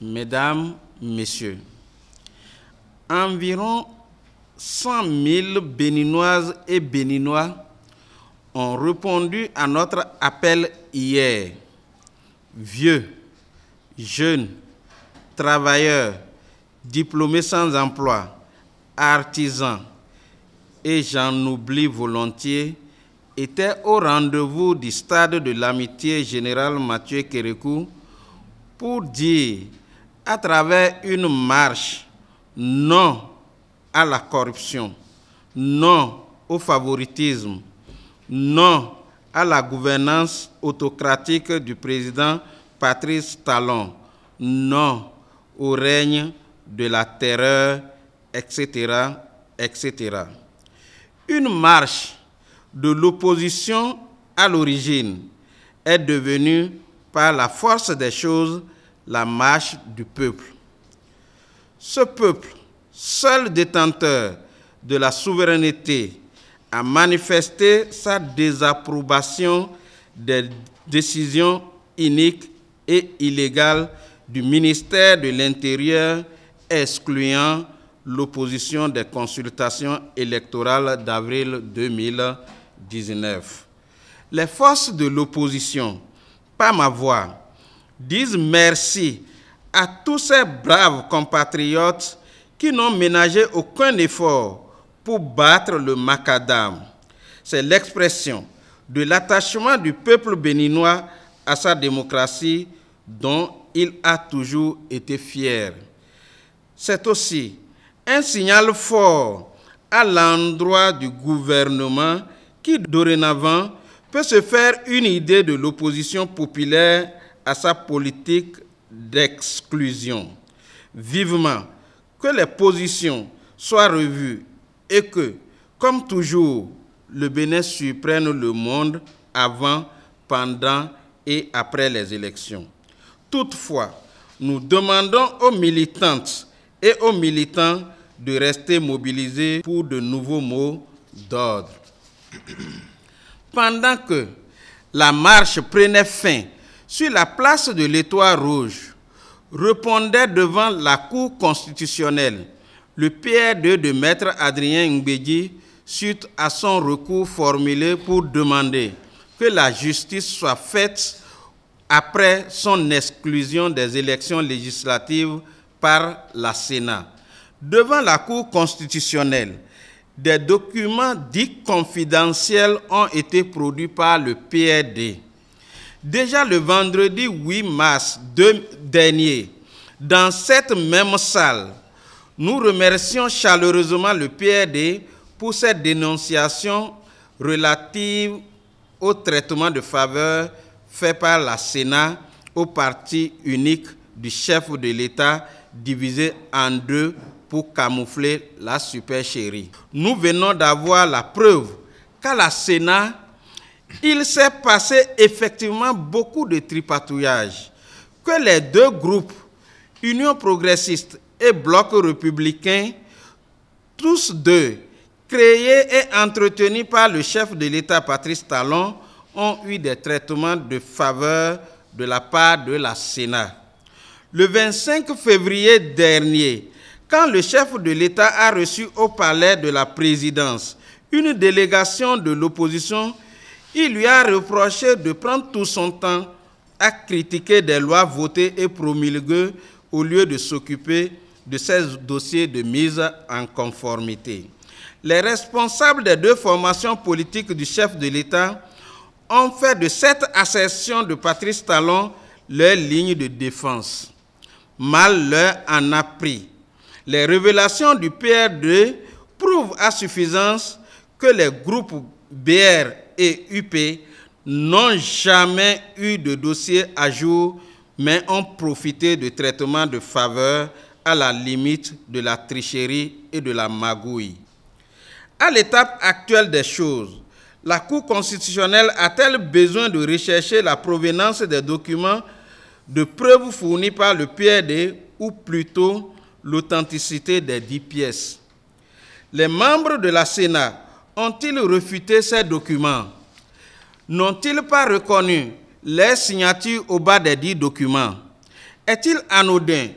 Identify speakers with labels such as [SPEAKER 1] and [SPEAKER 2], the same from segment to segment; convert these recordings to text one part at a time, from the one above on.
[SPEAKER 1] Mesdames, Messieurs, environ 100 000 Béninoises et Béninois ont répondu à notre appel hier. Vieux, jeunes, travailleurs, diplômés sans emploi, artisans, et j'en oublie volontiers, étaient au rendez-vous du stade de l'amitié générale Mathieu Kérékou pour dire, à travers une marche, non à la corruption, non au favoritisme, non à la gouvernance autocratique du président Patrice Talon, non au règne de la terreur, etc., etc. Une marche de l'opposition à l'origine est devenue, par la force des choses, la marche du peuple. Ce peuple, seul détenteur de la souveraineté, a manifesté sa désapprobation des décisions iniques et illégales du ministère de l'Intérieur, excluant l'opposition des consultations électorales d'avril 2019. Les forces de l'opposition, par ma voix, disent merci à tous ces braves compatriotes qui n'ont ménagé aucun effort pour battre le macadam. C'est l'expression de l'attachement du peuple béninois à sa démocratie dont il a toujours été fier. C'est aussi un signal fort à l'endroit du gouvernement qui, dorénavant, peut se faire une idée de l'opposition populaire à sa politique d'exclusion. Vivement que les positions soient revues et que, comme toujours, le Bénin surprenne le monde avant, pendant et après les élections. Toutefois, nous demandons aux militantes et aux militants de rester mobilisés pour de nouveaux mots d'ordre. Pendant que la marche prenait fin sur la place de l'Étoile rouge, répondait devant la Cour constitutionnelle le PR2 de Maître Adrien Ngbedi suite à son recours formulé pour demander que la justice soit faite après son exclusion des élections législatives par la Sénat. Devant la Cour constitutionnelle, des documents dits confidentiels ont été produits par le PRD. Déjà le vendredi 8 mars dernier, dans cette même salle, nous remercions chaleureusement le PRD pour cette dénonciation relative au traitement de faveur fait par la Sénat au parti unique du chef de l'État divisé en deux pour camoufler la supercherie. Nous venons d'avoir la preuve qu'à la Sénat, il s'est passé effectivement beaucoup de tripatouillage, que les deux groupes, Union progressiste et Bloc républicain, tous deux, créés et entretenus par le chef de l'État Patrice Talon, ont eu des traitements de faveur de la part de la Sénat. Le 25 février dernier, quand le chef de l'État a reçu au palais de la présidence une délégation de l'opposition, il lui a reproché de prendre tout son temps à critiquer des lois votées et promulguées au lieu de s'occuper de ces dossiers de mise en conformité. Les responsables des deux formations politiques du chef de l'État ont fait de cette assertion de Patrice Talon leur ligne de défense. Mal leur en a pris. Les révélations du PR2 prouvent à suffisance que les groupes BR et UP n'ont jamais eu de dossier à jour, mais ont profité de traitements de faveur à la limite de la tricherie et de la magouille. À l'étape actuelle des choses, la Cour constitutionnelle a-t-elle besoin de rechercher la provenance des documents de preuves fournis par le PRD ou plutôt l'authenticité des 10 pièces? Les membres de la Sénat ont-ils refuté ces documents? N'ont-ils pas reconnu les signatures au bas des 10 documents? Est-il anodin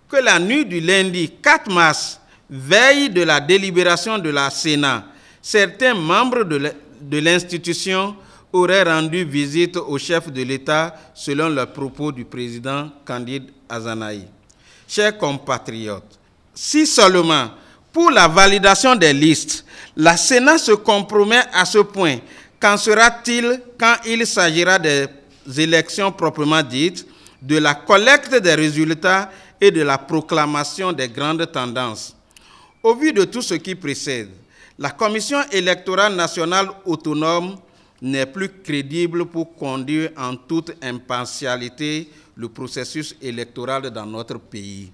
[SPEAKER 1] que la nuit du lundi 4 mars, veille de la délibération de la Sénat, certains membres de l'institution auraient rendu visite au chef de l'État selon les propos du président Candide Azanaï? Chers compatriotes, si seulement pour la validation des listes, la Sénat se compromet à ce point, qu'en sera-t-il quand il s'agira des élections proprement dites, de la collecte des résultats et de la proclamation des grandes tendances? Au vu de tout ce qui précède, la Commission électorale nationale autonome n'est plus crédible pour conduire en toute impartialité le processus électoral dans notre pays.